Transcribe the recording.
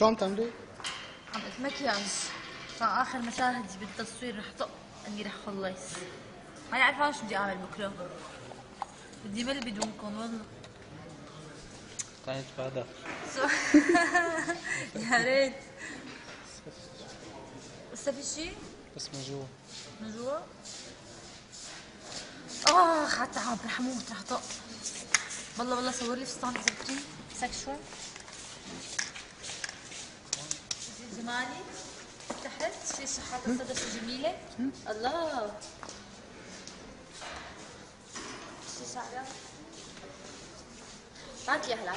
شو عم تعملي؟ عم اتمكياج عشان اخر مشاهد بالتصوير رح طق اني رح خلص. ماني عارفه شو بدي اعمل بكره. بدي مل بدونكم والله. تعالي نتفادى. يا ريت. لسه في شي؟ بس من جوا. من جوا؟ حتى عم رح اموت رح طق. والله صور لي فستان اذا بدكم سكشوال. جمالي تحت في شحاطة صدى جميلة. الله شو شعرها؟ بعت لي هلا.